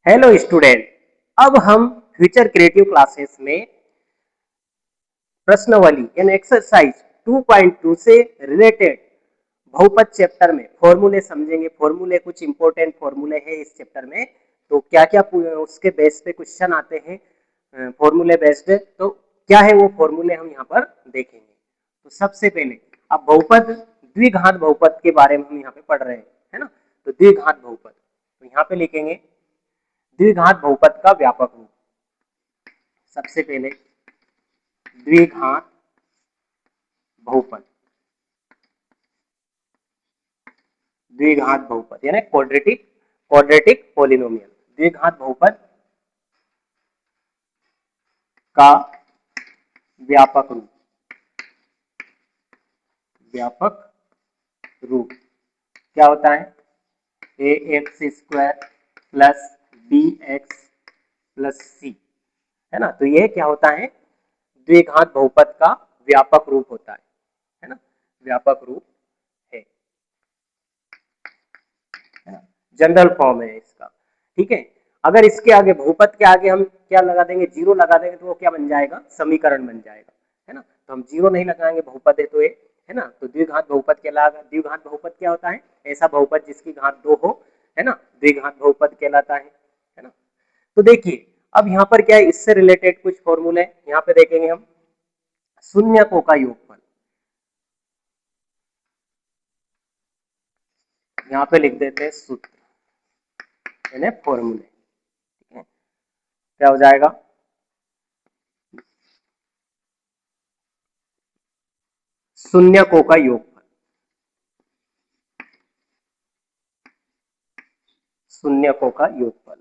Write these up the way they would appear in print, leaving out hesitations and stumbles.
Hello student. अब हम future creative classes में प्रश्नावली यानी एक्सरसाइज 2.2 से रिलेटेड बहुपद चैप्टर में फॉर्मूले समझेंगे। फॉर्मूले कुछ इंपॉर्टेंट फॉर्मूले हैं इस चैप्टर में, तो क्या क्या उसके बेस पे क्वेश्चन आते हैं फॉर्मूले बेस्ड, तो क्या है वो फॉर्मूले हम यहाँ पर देखेंगे। तो सबसे पहले अब बहुपद द्विघात बहुपद के बारे में हम यहाँ पे पढ़ रहे हैं, है ना। तो द्विघात बहुपद, तो यहाँ पे लिखेंगे द्विघात बहुपद का व्यापक रूप। सबसे पहले द्विघात बहुपद, द्विघात बहुपद यानी क्वाड्रेटिक पॉलिनोमियल। द्विघात बहुपद का व्यापक रूप, व्यापक रूप क्या होता है? A x square plus b x plus c, है ना। तो ये क्या होता है? द्विघात बहुपद का व्यापक रूप होता है ना, व्यापक रूप है ना, जनरल फॉर्म है इसका। ठीक है, अगर इसके आगे बहुपद के आगे हम क्या लगा देंगे? जीरो लगा देंगे, तो वो क्या बन जाएगा? समीकरण बन जाएगा, है ना। तो हम जीरो नहीं लगाएंगे, बहुपद है तो ये, है ना। तो द्विघात बहुपद कहलाएगा। द्विघात बहुपद क्या होता है? ऐसा बहुपद जिसकी घात दो हो, है ना, द्विघात बहुपद कहलाता है ना। तो देखिए अब यहाँ पर क्या है, इससे रिलेटेड कुछ फॉर्मूले यहाँ पे देखेंगे हम। शून्यकों का योगफल, यहाँ पे लिख देते हैं सूत्र यानी फॉर्मूले। ठीक है, क्या हो जाएगा? शून्यकों का योगफल, शून्यकों का योगफल।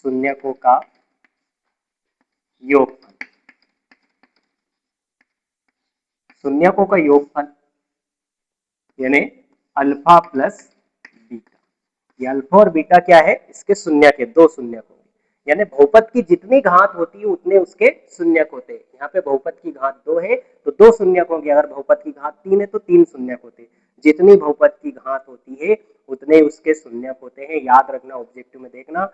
शून्यकों का योगफल, शून्यकों का योगफल यानी अल्फा प्लस बीटा। ये अल्फा और बीटा क्या है? इसके शून्यक है, दो शून्यक होंगे। यानी बहुपद की जितनी घात होती है उतने उसके शून्यक होते हैं। यहाँ पे बहुपद की घात दो है तो दो शून्यक होंगे, अगर बहुपद की घात तीन है तो तीन शून्यक होते हैं। जितनी बहुपद की घात होती है उतने उसके शून्यक होते हैं। याद रखना, ऑब्जेक्टिव में देखना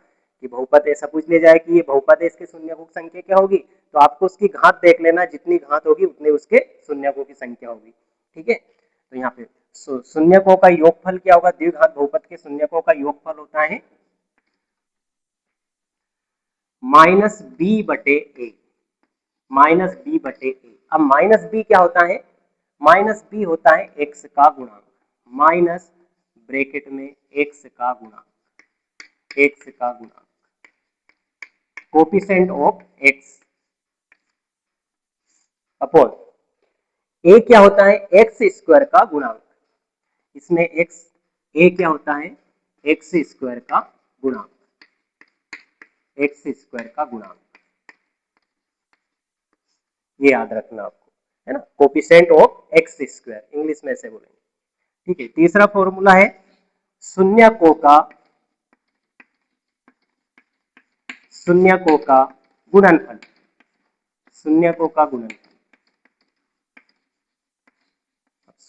कि बहुपद ऐसा पूछ ले जाए कि ये बहुपद है, इसके शून्यकों की संख्या क्या होगी, तो आपको उसकी घात देख लेना, जितनी घात होगी उतने उसके शून्यकों की संख्या होगी। ठीक है, तो यहाँ पे शून्यकों का योगफल क्या होगा? द्विघात बहुपद के शून्यकों का योगफल होता है माइनस बी बटे ए, माइनस बी बटे ए। अब माइनस बी क्या होता है? माइनस बी होता है एक्स का गुणांक, माइनस ब्रैकेट में एक्स का गुणांक, एक्स का गुणांक, कोफिशिएंट ऑफ एक्स अपॉन ए क्या होता है? एक्स स्क्वायर का गुणांक। इसमें एक्स, ए क्या होता है? एक्स स्क्वायर का गुणांक, एक्स स्क्वायर का गुणांक, ये याद रखना आपको, है ना। Coefficient of x square English में ऐसे बोलेंगे। ठीक है, तीसरा फॉर्मूला है शून्यकों का, शून्यकों का गुणनफल, शून्यकों का गुणनफल।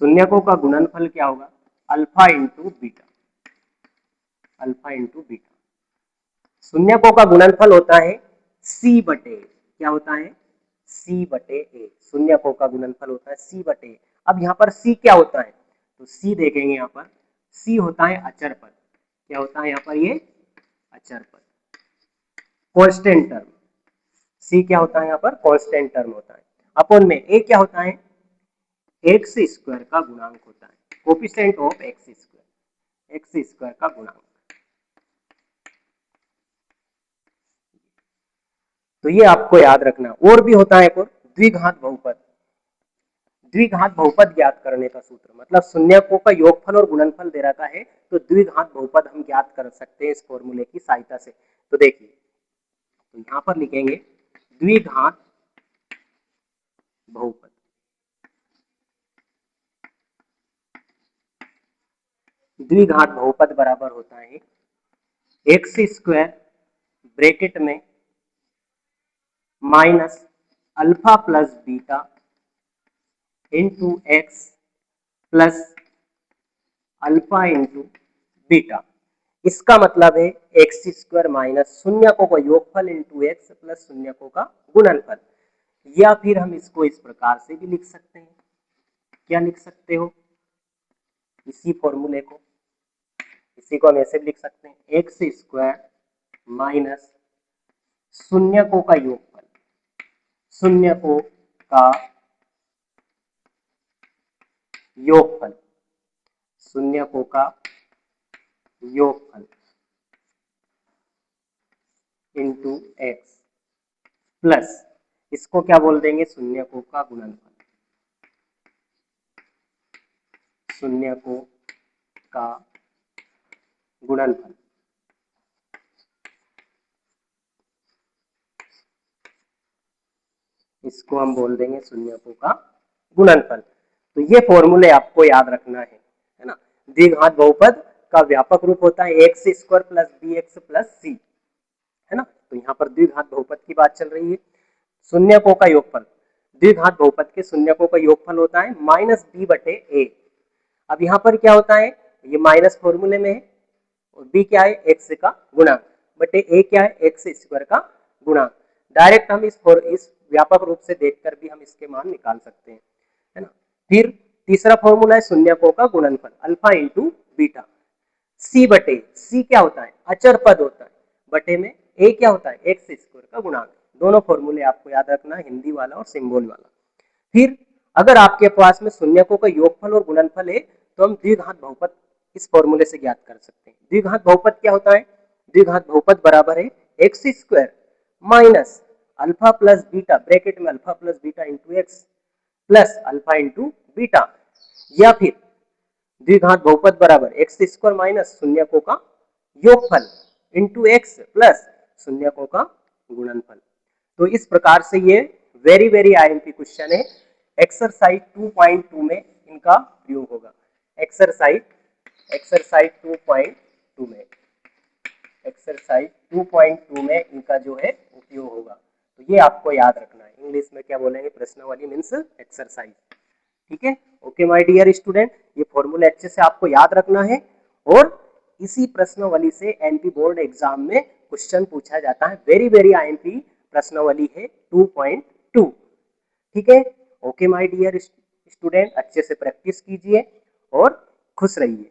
शून्यकों का गुणनफल क्या होगा? Alpha into beta, alpha into beta. शून्यकों का गुणनफल होता है सी बटे, क्या होता है? सी बटे ए। शून्यकों का गुणनफल होता है सी बटे ए। अब यहाँ पर सी क्या होता है? तो सी देखेंगे यहाँ पर, सी होता है अचर पद। क्या होता है यहाँ पर? ये अचर पद, कांस्टेंट टर्म। सी क्या होता है यहाँ पर? कांस्टेंट टर्म होता है। अपॉन में ए क्या होता है? एक्स स्क्वायर का गुणांक होता है, coefficient of x square, x square का गुणांक। तो ये आपको याद रखना। और भी होता है एक और, द्विघात बहुपद। द्विघात बहुपद ज्ञात करने का सूत्र, मतलब शून्यकों का योगफल और गुणनफल दे रखा है तो द्विघात बहुपद हम ज्ञात कर सकते हैं इस फॉर्मूले की सहायता से। तो देखिए, तो यहाँ पर लिखेंगे द्विघात बहुपद, द्विघात बहुपद बराबर होता है एक्स स्क्वायर ब्रैकेट में minus alpha plus beta into x plus alpha into beta. इसका मतलब है एक्स स्क्वायर माइनस शून्यकों का योगफल इंटू एक्स प्लस शून्यकों का गुणनफल। या फिर हम इसको इस प्रकार से भी लिख सकते हैं। क्या लिख सकते हो? इसी फॉर्मूले को, इसी को हम ऐसे भी लिख सकते हैं, एक्स स्क्वायर माइनस शून्यकों का योगफल, शून्यकों का योगफल, शून्यकों का योगफल इंटू एक्स प्लस इसको क्या बोल देंगे, शून्यकों का गुणनफल, शून्यकों का गुणनफल। इसको हम बोल देंगे शून्यकों का गुणनफल। तो ये फॉर्मूले आपको याद रखना है ना। द्विघात बहुपद का व्यापक रूप होता है x square plus b x plus c, है ना। तो यहाँ पर द्विघात बहुपद की बात चल रही है। शून्यकों का योगफल, द्विघात बहुपद के शून्यकों का योगफल होता है माइनस बी बटे ए। अब यहाँ पर क्या होता है, ये माइनस फॉर्मूले में है और बी क्या है, एक्स का गुणांक, बटे ए क्या है, एक्स स्क्वायर का गुणांक। डायरेक्ट हम इस व्यापक रूप से देखकर भी हम इसके मान निकाल सकते हैं, है ना। फिर तीसरा फॉर्मूला है शून्यकों का गुणनफल, अल्फा इंटू बीटा। सी बटे, सी क्या होता है, अचर पद होता है, बटे में ए क्या होता है, एक्स स्क्वायर का गुणांक। दोनों फॉर्मूले आपको याद रखना, हिंदी वाला और सिंबल वाला। फिर अगर आपके पास में शून्यकों का योगफल और गुणनफल है तो हम द्विघात बहुपद इस फॉर्मूले से ज्ञात कर सकते हैं। द्विघात बहुपद क्या होता है, द्विघात बहुपद बराबर है x square minus alpha plus beta, bracket में alpha plus beta into x plus alpha into beta. या फिर द्विघात बहुपद बराबर एक्स स्क्वायर माइनस शून्यकों का योगफल इंटू एक्स प्लस शून्यकों का गुणनफल। तो इस प्रकार से ये वेरी वेरी आईएमपी क्वेश्चन है। एक्सरसाइज 2.2 में इनका प्रयोग होगा। एक्सरसाइज 2.2 में, एक्सरसाइज 2.2 में इनका जो है उपयोग होगा। तो ये आपको याद रखना है। इंग्लिश में क्या बोलेंगे, प्रश्नावली मीन्स एक्सरसाइज। ठीक है, ओके माय डियर स्टूडेंट, ये फॉर्मूला अच्छे से आपको याद रखना है और इसी प्रश्नावली से एमपी बोर्ड एग्जाम में क्वेश्चन पूछा जाता है। वेरी वेरी आईएमपी प्रश्नावली है 2.2। ठीक है, ओके माय डियर स्टूडेंट, अच्छे से प्रैक्टिस कीजिए और खुश रहिए।